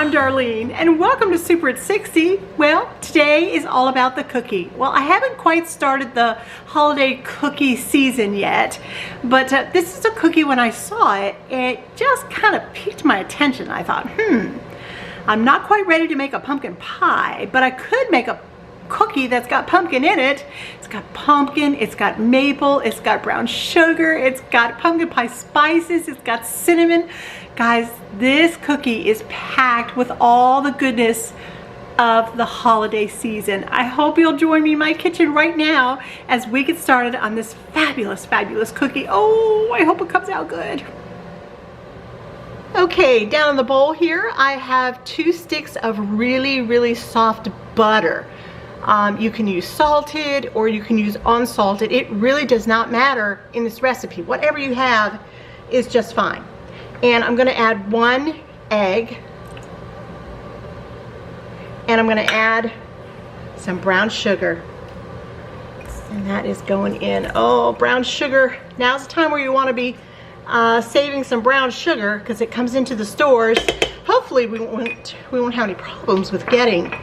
I'm Darlene, and welcome to Super at 60. Well, today is all about the cookie. Well, I haven't quite started the holiday cookie season yet, but this is a cookie. When I saw it, it just kind of piqued my attention. I thought, I'm not quite ready to make a pumpkin pie, but I could make a cookie that's got pumpkin in it. It's got pumpkin, it's got maple, it's got brown sugar, it's got pumpkin pie spices, it's got cinnamon. Guys, this cookie is packed with all the goodness of the holiday season. I hope you'll join me in my kitchen right now as we get started on this fabulous, fabulous cookie. Oh, I hope it comes out good. Okay, down in the bowl here, I have 2 sticks of really, really soft butter. You can use salted or you can use unsalted. It really does not matter in this recipe. Whatever you have is just fine. And I'm gonna add 1 egg. And I'm gonna add some brown sugar. And that is going in. Oh, brown sugar. Now's the time where you wanna be saving some brown sugar because it comes into the stores. Hopefully we won't have any problems with getting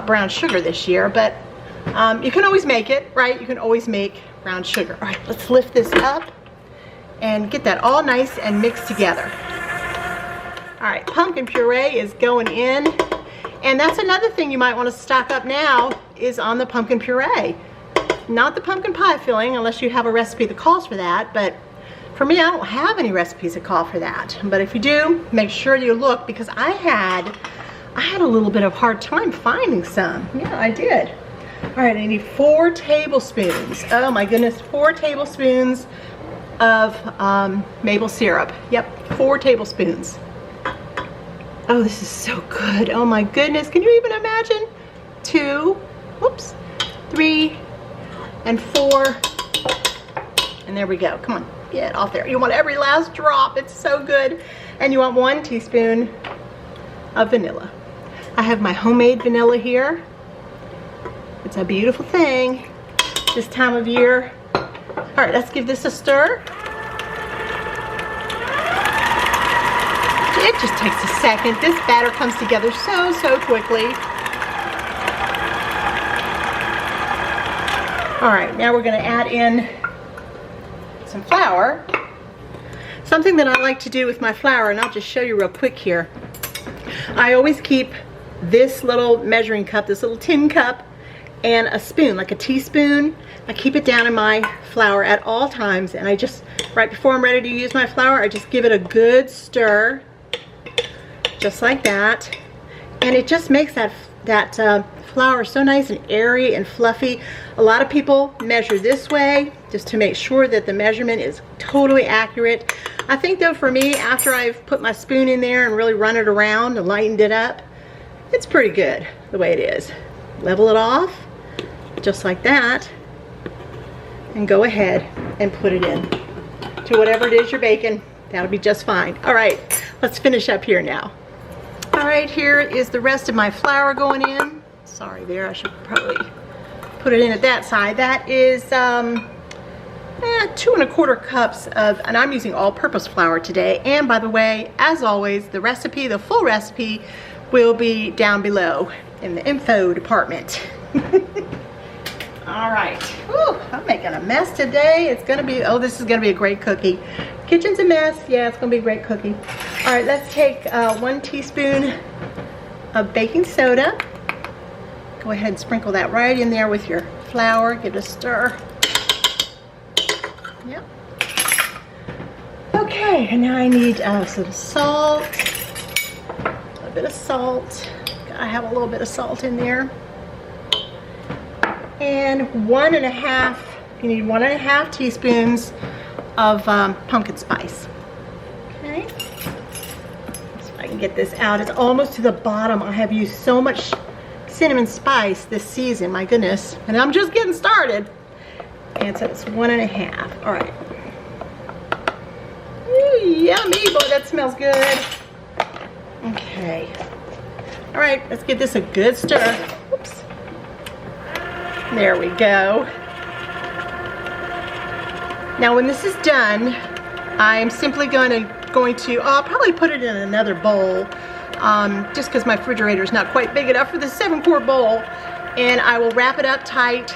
brown sugar this year, but you can always make it, right? You can always make brown sugar. All right, let's lift this up and get that all nice and mixed together. All right, pumpkin puree is going in, and that's another thing you might want to stock up now is on the pumpkin puree. Not the pumpkin pie filling unless you have a recipe that calls for that, but for me, I don't have any recipes that call for that. But if you do, make sure you look, because I had a little bit of hard time finding some. Yeah, I did. All right, I need 4 tablespoons. Oh my goodness, 4 tablespoons of maple syrup. Yep, 4 tablespoons. Oh, this is so good. Oh my goodness, can you even imagine? 2, whoops, 3, and 4. And there we go. Come on, get it off there. You want every last drop. It's so good. And you want 1 teaspoon of vanilla. I have my homemade vanilla here. It's a beautiful thing this time of year. All right, let's give this a stir. It just takes a second. This batter comes together so quickly. All right, now we're gonna add in some flour. Something that I like to do with my flour, and I'll just show you real quick here. I always keep this little measuring cup, this little tin cup, and a spoon, like a teaspoon. I keep it down in my flour at all times, and I just, right before I'm ready to use my flour, I just give it a good stir, just like that. And it just makes that flour so nice and airy and fluffy. A lot of people measure this way just to make sure that the measurement is totally accurate. I think though, for me, after I've put my spoon in there and really run it around and lightened it up, it's pretty good the way it is. Level it off just like that and go ahead and put it in to whatever it is you're baking. That'll be just fine. All right, let's finish up here now. All right, here is the rest of my flour going in. Sorry there, I should probably put it in at that side. That is 2 1/4 cups of, and I'm using all-purpose flour today. And by the way, as always, the recipe, the full recipe, will be down below in the info department. All right. Whew, I'm making a mess today. It's gonna be, oh, this is gonna be a great cookie. Kitchen's a mess. Yeah, it's gonna be a great cookie. All right, let's take 1 teaspoon of baking soda. Go ahead and sprinkle that right in there with your flour. Give it a stir. Yep. Okay, and now I need some salt. A little bit of salt. Gotta have a little bit of salt in there. And 1.5, you need 1.5 teaspoons of pumpkin spice. Okay. So I can get this out. It's almost to the bottom. I have used so much cinnamon spice this season, my goodness. And I'm just getting started. And so it's 1.5. All right. Ooh, yummy, boy, that smells good. Okay. All right, let's give this a good stir. Whoops. There we go. Now when this is done, I'm simply going to, I'll probably put it in another bowl just because my refrigerator is not quite big enough for the 7-quart bowl. And I will wrap it up tight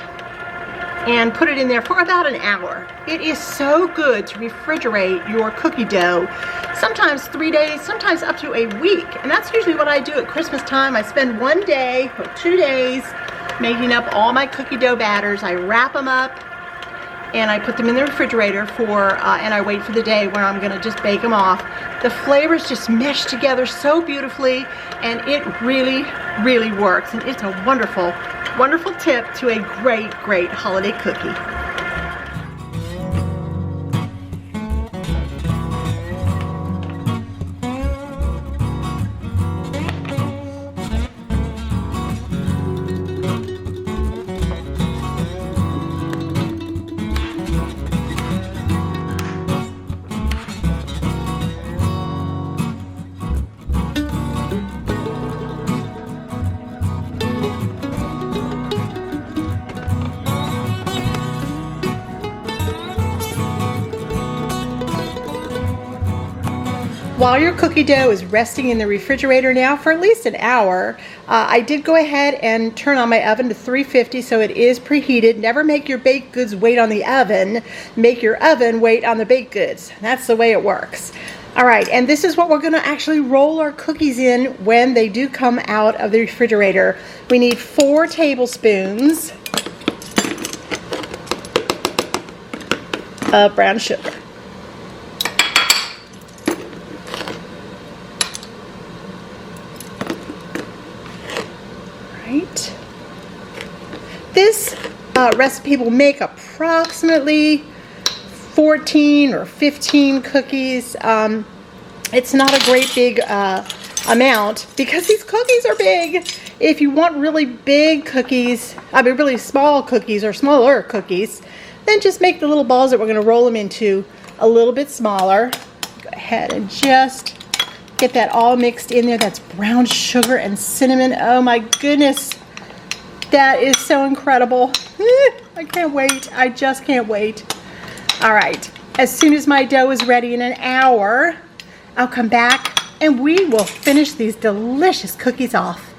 and put it in there for about an hour. It is so good to refrigerate your cookie dough. Sometimes 3 days, sometimes up to a week. And that's usually what I do at Christmas time. I spend 1 day or 2 days making up all my cookie dough batters. I wrap them up and I put them in the refrigerator for, and I wait for the day when I'm gonna just bake them off. The flavors just mesh together so beautifully, and it really, really works. And it's a wonderful, wonderful tip to a great, great holiday cookie. While your cookie dough is resting in the refrigerator now for at least an hour, I did go ahead and turn on my oven to 350 so it is preheated. Never make your baked goods wait on the oven. Make your oven wait on the baked goods. That's the way it works. All right, and this is what we're gonna actually roll our cookies in when they do come out of the refrigerator. We need 4 tablespoons of brown sugar. This recipe will make approximately 14 or 15 cookies. It's not a great big amount because these cookies are big. If you want really big cookies, I mean really small cookies or smaller cookies, then just make the little balls that we're going to roll them into a little bit smaller. Go ahead and just get that all mixed in there. That's brown sugar and cinnamon. Oh my goodness. That is so incredible. I can't wait. I just can't wait. All right. As soon as my dough is ready in an hour, I'll come back and we will finish these delicious cookies off.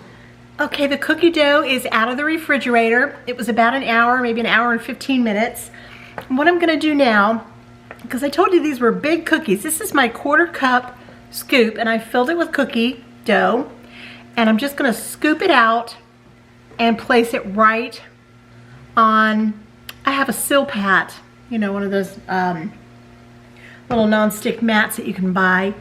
Okay, the cookie dough is out of the refrigerator. It was about an hour, maybe an hour and 15 minutes. And what I'm gonna do now, because I told you these were big cookies, this is my 1/4 cup scoop and I filled it with cookie dough. And I'm just gonna scoop it out and place it right on, I have a Silpat, you know, one of those little non-stick mats that you can buy.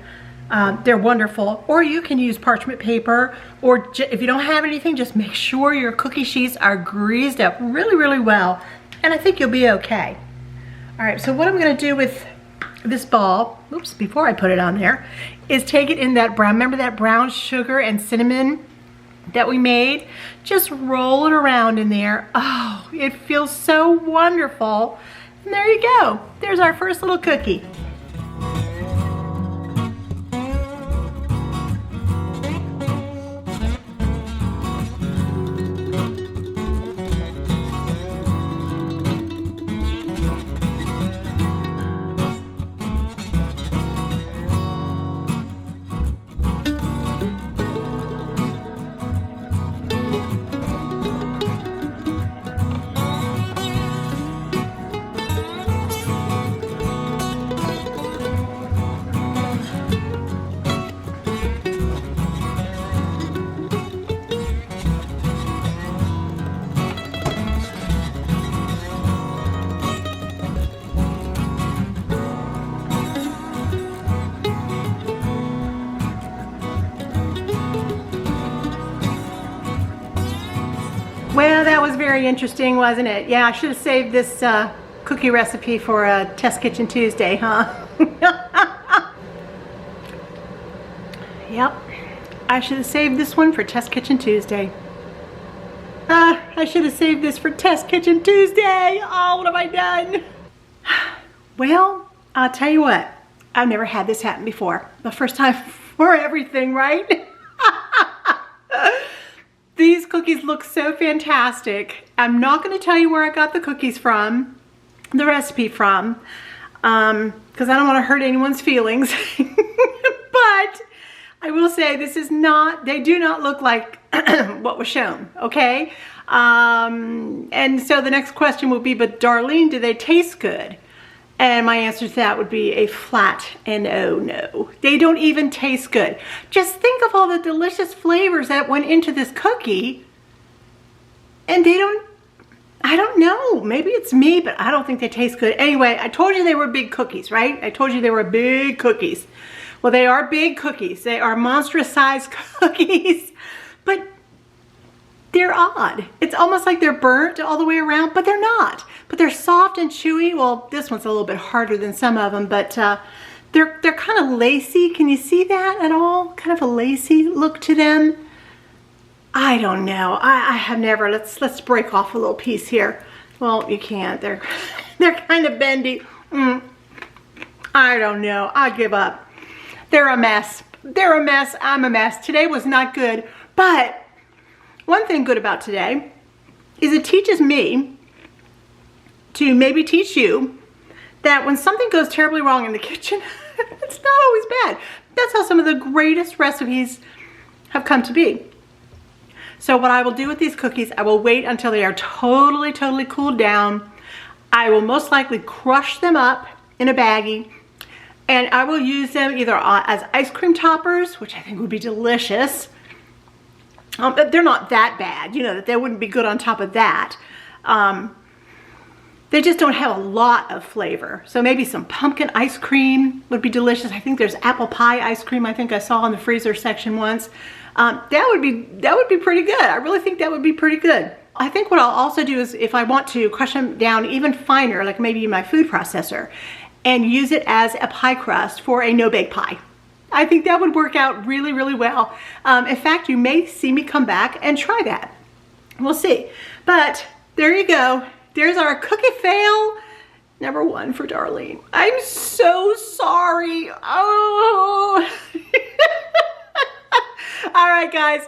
They're wonderful. Or you can use parchment paper, or if you don't have anything, just make sure your cookie sheets are greased up really, really well, and I think you'll be okay. All right, so what I'm gonna do with this ball, oops, before I put it on there, is take it in that brown, remember that brown sugar and cinnamon that we made? Just roll it around in there. Oh, it feels so wonderful. And there you go. There's our first little cookie. Well, that was very interesting, wasn't it? Yeah, I should have saved this cookie recipe for a Test Kitchen Tuesday, huh? Yep, I should have saved this one for Test Kitchen Tuesday. I should have saved this for Test Kitchen Tuesday. Oh, what have I done? Well, I'll tell you what, I've never had this happen before. The first time for everything, right? These cookies look so fantastic. I'm not going to tell you where I got the cookies from, the recipe from, because I don't want to hurt anyone's feelings. But I will say this is not, they do not look like what was shown, okay? And so the next question will be, but Darlene, do they taste good? And my answer to that would be a flat no. They don't even taste good. Just think of all the delicious flavors that went into this cookie, and they don't, I don't know, maybe it's me, but I don't think they taste good. Anyway, I told you they were big cookies, right? I told you they were big cookies. Well, they are big cookies. They are monstrous sized cookies, but they're odd. It's almost like they're burnt all the way around, but they're not. But they're soft and chewy. Well, this one's a little bit harder than some of them, but they're kind of lacy. Can you see that at all? Kind of a lacy look to them. I don't know. I have never. Let's break off a little piece here. Well, you can't. They're kind of bendy. I don't know. I give up. They're a mess. They're a mess. I'm a mess. Today was not good. But one thing good about today is it teaches me to maybe teach you that when something goes terribly wrong in the kitchen, it's not always bad. That's how some of the greatest recipes have come to be. So what I will do with these cookies, I will wait until they are totally cooled down. I will most likely crush them up in a baggie, and I will use them either as ice cream toppers, which I think would be delicious. But they're not that bad, you know, that they wouldn't be good on top of that. They just don't have a lot of flavor. So maybe some pumpkin ice cream would be delicious. I think there's apple pie ice cream I think I saw in the freezer section once. That would be pretty good. I really think that would be pretty good. I think what I'll also do is, if I want to crush them down even finer, like maybe in my food processor, and use it as a pie crust for a no-bake pie. I think that would work out really well. In fact, you may see me come back and try that. We'll see. But there you go. There's our cookie fail number 1 for Darlene. I'm so sorry. Oh. All right, guys.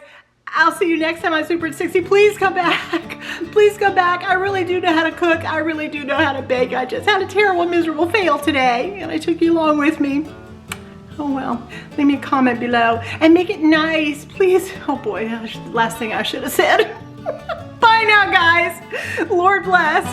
I'll see you next time on Super 60. Please come back. Please come back. I really do know how to cook. I really do know how to bake. I just had a terrible, miserable fail today, and I took you along with me. Oh well, leave me a comment below and make it nice, please. Oh boy, that was the last thing I should have said. Bye now, guys. Lord bless.